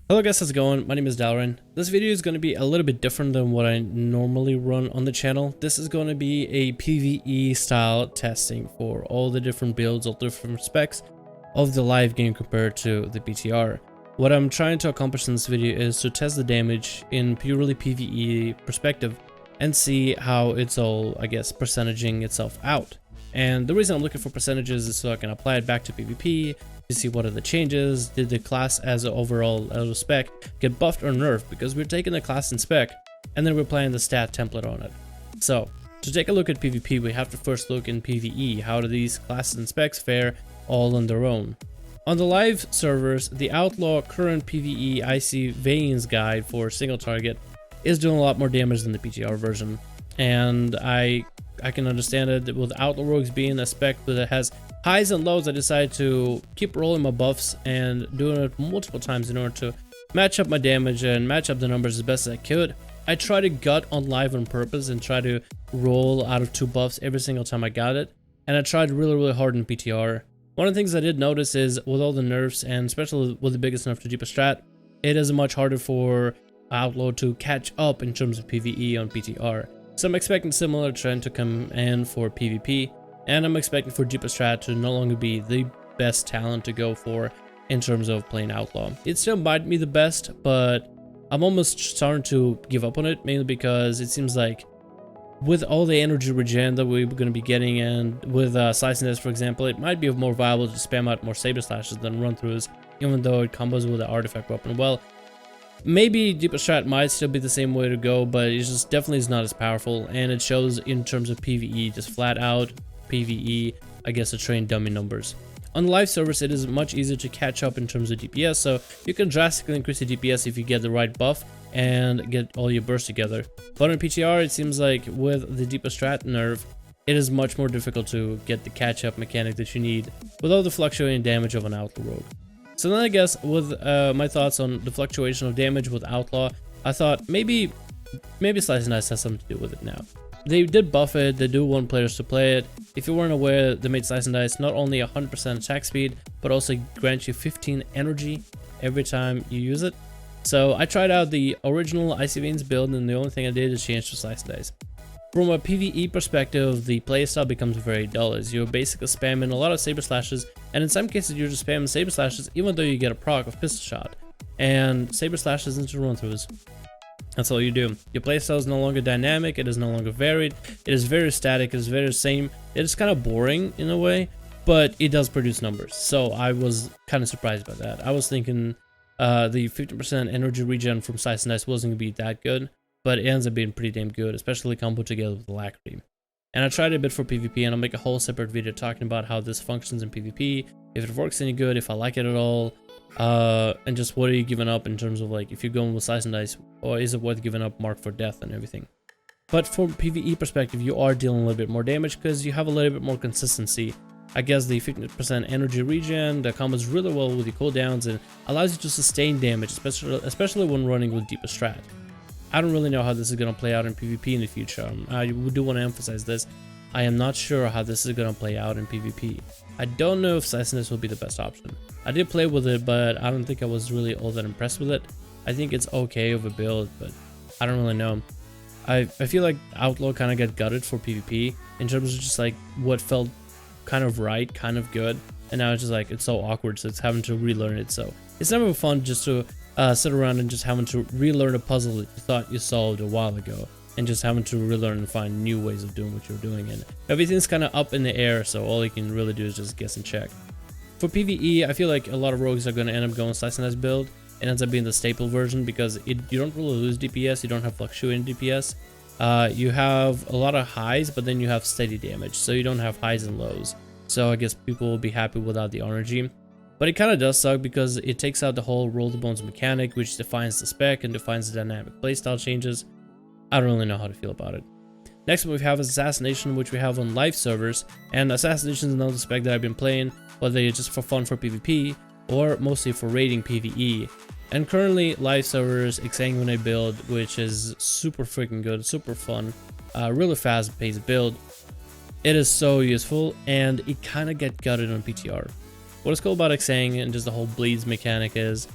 Hello guys, how's it going? My name is Dalrin. This video is going to be a little bit different than what I normally run on the channel. This is going to be a PvE style testing for all the different builds, all the different specs of the live game compared to the PTR. What I'm trying to accomplish in this video is to test the damage in purely PvE perspective and see how it's all, I guess, percentaging itself out. And the reason I'm looking for percentages is so I can apply it back to PvP to see what are the changes. Did the class as an overall spec get buffed or nerfed? Because we're taking the class in spec and then we're applying the stat template on it. So to take a look at PvP, we have to first look in PvE. How do these classes and specs fare all on their own? On the live servers, the Outlaw current PvE IC Veins guide for single target is doing a lot more damage than the PTR version. And I can understand it. With Outlaw Rogues being a spec that has highs and lows, I decided to keep rolling my buffs and doing it multiple times in order to match up my damage and match up the numbers as best as I could. I tried to gut on live on purpose and try to roll out of 2 buffs every single time I got it. And I tried really hard in PTR. One of the things I did notice is with all the nerfs, and especially with the biggest nerf to deepest strat, it is much harder for Outlaw to catch up in terms of PvE on PTR. So I'm expecting similar trend to come in for PvP, and I'm expecting for deepest strat to no longer be the best talent to go for in terms of playing Outlaw. It still might be the best, but I'm almost starting to give up on it, mainly because it seems like with all the energy regen that we're going to be getting, and with Assassination, for example, it might be more viable to spam out more saber slashes than run throughs, even though it combos with the artifact weapon well. Maybe deepest strat might still be the same way to go, but it just definitely is not as powerful, and it shows in terms of PvE, just flat out PvE, I guess, to train dummy numbers. On the live servers, it is much easier to catch up in terms of DPS, so you can drastically increase the DPS if you get the right buff and get all your bursts together. But on PTR, it seems like with the deepest strat nerf, it is much more difficult to get the catch-up mechanic that you need without the fluctuating damage of an Outlaw Rogue. So then I guess with my thoughts on the fluctuation of damage with Outlaw, I thought maybe Slice and Dice has something to do with it now. They did buff it, they do want players to play it. If you weren't aware, they made Slice and Dice not only 100% attack speed, but also grant you 15 energy every time you use it. So I tried out the original Icy Veins build, and the only thing I did is change to Slice and Dice. From a PvE perspective, the playstyle becomes very dull, as you're basically spamming a lot of saber slashes, and in some cases you're just spamming saber slashes even though you get a proc of pistol shot, and saber slashes into run throughs. That's all you do. Your playstyle is no longer dynamic, it is no longer varied, it is very static, it is very same. It is kind of boring in a way, but it does produce numbers. So I was kind of surprised by that. I was thinking the 50% energy regen from Slice and Dice wasn't going to be that good, but it ends up being pretty damn good, especially comboed together with Alacrity. And I tried it a bit for PvP, and I'll make a whole separate video talking about how this functions in PvP, if it works any good, if I like it at all, and just what are you giving up in terms of, like, if you're going with Slice and Dice, or is it worth giving up Mark for Death and everything. But from PvE perspective, you are dealing a little bit more damage because you have a little bit more consistency. I guess the 50% energy regen that combos really well with your cooldowns and allows you to sustain damage, especially when running with deepest strat. I don't really know how this is going to play out in PvP in the future. I do want to emphasize this. I am not sure how this is going to play out in PvP. I don't know if Assassination will be the best option. I did play with it, but I don't think I was really all that impressed with it. I think it's okay of a build, but I don't really know. I feel like Outlaw kind of got gutted for PvP in terms of just like what felt kind of right, kind of good, and now it's just like it's so awkward, so it's having to relearn it. So it's never fun just to sit around and just having to relearn a puzzle that you thought you solved a while ago, and just having to relearn and find new ways of doing what you're doing, and everything's kind of up in the air, so all you can really do is just guess and check. For PvE, I feel like a lot of rogues are going to end up going Slice and Dice build. It ends up being the staple version because you don't really lose DPS, you don't have fluctuating DPS. You have a lot of highs, but then you have steady damage, so you don't have highs and lows. So I guess people will be happy without the energy. But it kind of does suck because it takes out the whole roll the bones mechanic, which defines the spec and defines the dynamic playstyle changes. I don't really know how to feel about it. Next we have Assassination, which we have on live servers, and Assassination is another spec that I've been playing, whether it's just for fun for PvP or mostly for raiding PvE. And currently live servers Exsanguinate build, which is super freaking good, super fun, really fast paced build. It is so useful, and it kind of get gutted on PTR. What is cool about Exang and just the whole bleeds mechanic is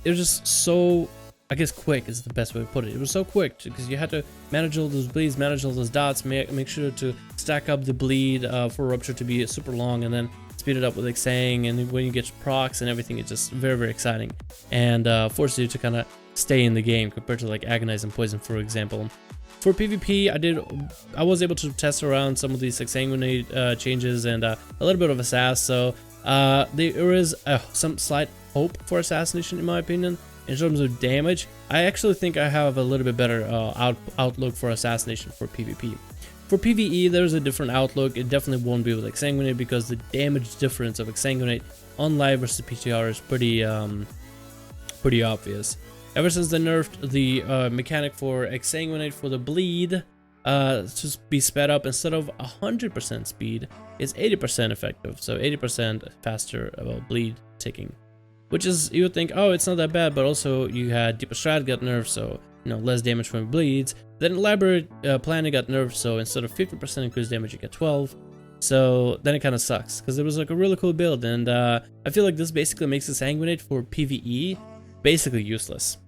it was just so, I guess quick is the best way to put it. It was so quick because you had to manage all those bleeds, manage all those dots, make sure to stack up the bleed for Rupture to be super long, and then speed it up with Xang, and when you get procs and everything, it's just very, very exciting, and forces you to kind of stay in the game compared to like Agonizing Poison, for example. For PvP, I was able to test around some of these Exsanguinate changes and a little bit of Assass, so there is some slight hope for Assassination in my opinion. In terms of damage, I actually think I have a little bit better outlook for Assassination for PvP. For PvE, there's a different outlook. It definitely won't be with Exsanguinate because the damage difference of Exsanguinate on live versus PTR is pretty obvious. Ever since they nerfed the mechanic for Exsanguinate for the bleed to be sped up, instead of 100% speed, it's 80% effective, so 80% faster bleed ticking. Which is, you would think, oh, it's not that bad, but also you had Deeper Strat got nerfed, so less damage from bleeds. Then Elaborate Planning got nerfed, so instead of 50% increased damage, you get 12. So then it kind of sucks, because it was like a really cool build, and I feel like this basically makes Exsanguinate for PvE basically useless.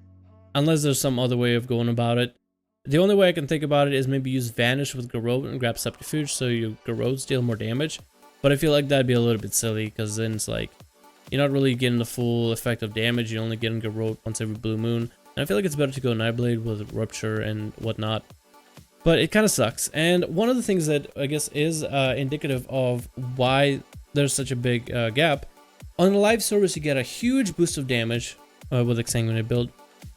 Unless there's some other way of going about it. The only way I can think about it is maybe use Vanish with Garrote and grab Subterfuge so your Garrotes deal more damage. But I feel like that'd be a little bit silly, because then it's like, you're not really getting the full effect of damage, you're only getting Garrote once every blue moon. And I feel like it's better to go Nightblade with Rupture and whatnot. But it kind of sucks. And one of the things that I guess is indicative of why there's such a big gap, on the live service you get a huge boost of damage with Exsanguinate build.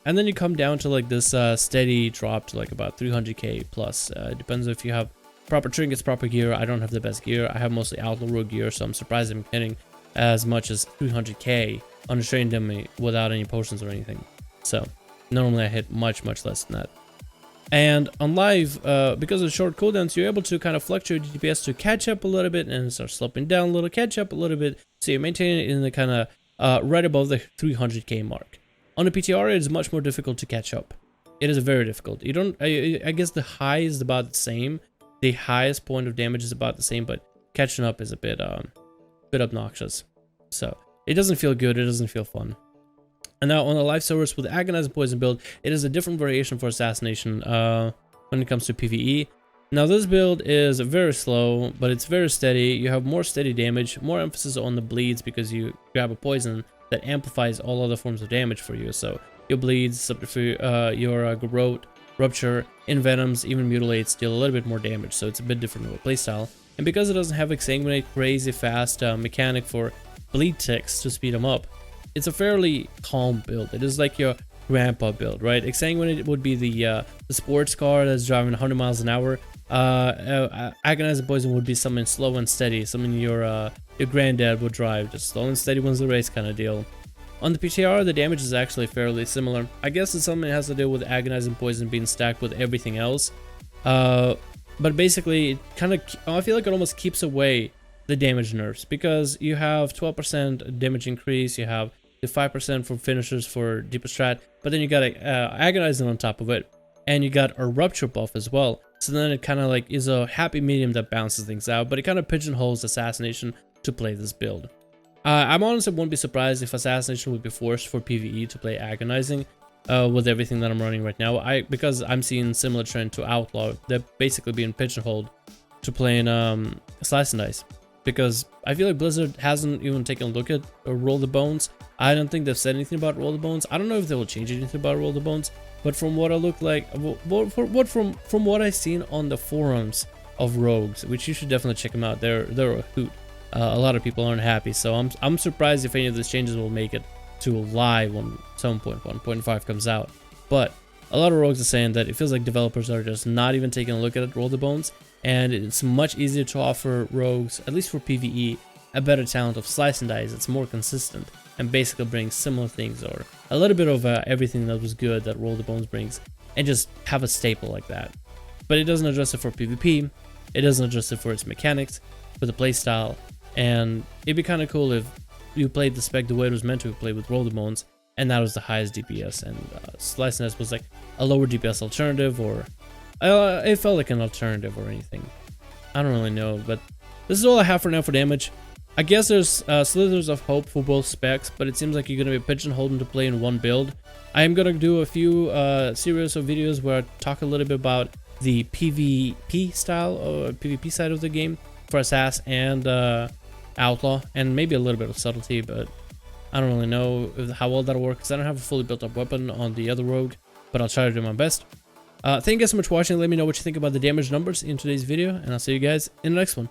And then you come down to like this steady drop to like about 300k plus. It depends if you have proper trinkets, proper gear. I don't have the best gear. I have mostly Outlaw gear, so I'm surprised I'm getting as much as 300k on a trained dummy without any potions or anything. So normally I hit much less than that. And on live, because of the short cooldowns, you're able to kind of fluctuate DPS to catch up a little bit and start sloping down a little, catch up a little bit. So you maintain it in the kind of right above the 300k mark. On the PTR, it is much more difficult to catch up. It is very difficult. You don't. I guess the high is about the same. The highest point of damage is about the same, but catching up is a bit obnoxious. So it doesn't feel good. It doesn't feel fun. And now on the live servers with the Agonizing Poison build, it is a different variation for Assassination when it comes to PvE. Now this build is very slow, but it's very steady. You have more steady damage, more emphasis on the bleeds because you grab a poison that amplifies all other forms of damage for you. So your bleeds, Subterfuge, your Garrote, Rupture, Envenoms, even Mutilates deal a little bit more damage. So it's a bit different of a playstyle. And because it doesn't have Exsanguinate crazy fast mechanic for bleed ticks to speed them up, it's a fairly calm build. It is like your grandpa build, right? Exsanguinate would be the sports car that's driving 100 miles an hour. Agonizing Poison would be something slow and steady, something your granddad would drive, just slow and steady wins the race kind of deal. On the PTR, the damage is actually fairly similar. I guess it's something that has to do with Agonizing Poison being stacked with everything else. But basically, it kind of, I feel like it almost keeps away the damage nerfs, because you have 12% damage increase, you have the 5% from finishers for Deeper Strat, but then you got Agonizing on top of it, and you got a Rupture buff as well. So then it kind of like is a happy medium that balances things out, but it kind of pigeonholes Assassination to play this build. I'm honestly won't be surprised if Assassination would be forced for PvE to play Agonizing with everything that I'm running right now. Because I'm seeing similar trend to Outlaw. They're basically being pigeonholed to playing Slice and Dice. Because I feel like Blizzard hasn't even taken a look at Roll the Bones. I don't think they've said anything about Roll the Bones. I don't know if they will change anything about Roll the Bones. But from what I look like, from what I've seen on the forums of Rogues, which you should definitely check them out, they're a hoot. A lot of people aren't happy, so I'm surprised if any of these changes will make it to live when 7.1.5 comes out. But a lot of Rogues are saying that it feels like developers are just not even taking a look at it, Roll the Bones, and it's much easier to offer Rogues, at least for PvE, a better talent of Slice and Dice. It's more consistent and basically brings similar things, or a little bit of everything that was good that Roll the Bones brings, and just have a staple like that. But it doesn't address it for PvP, it doesn't address it for its mechanics, for the playstyle, and it'd be kind of cool if you played the spec the way it was meant to play with Roll the Bones, and that was the highest DPS, and Slice and Dice was like a lower DPS alternative, or it felt like an alternative or anything. I don't really know, but this is all I have for now for damage. I guess there's slithers of hope for both specs, but it seems like you're going to be pigeonholed to play in one build. I am going to do a few series of videos where I talk a little bit about the PvP style or PvP side of the game for Assass and Outlaw, and maybe a little bit of subtlety, but I don't really know how well that'll work because I don't have a fully built up weapon on the other rogue, but I'll try to do my best. Thank you guys so much for watching. Let me know what you think about the damage numbers in today's video, and I'll see you guys in the next one.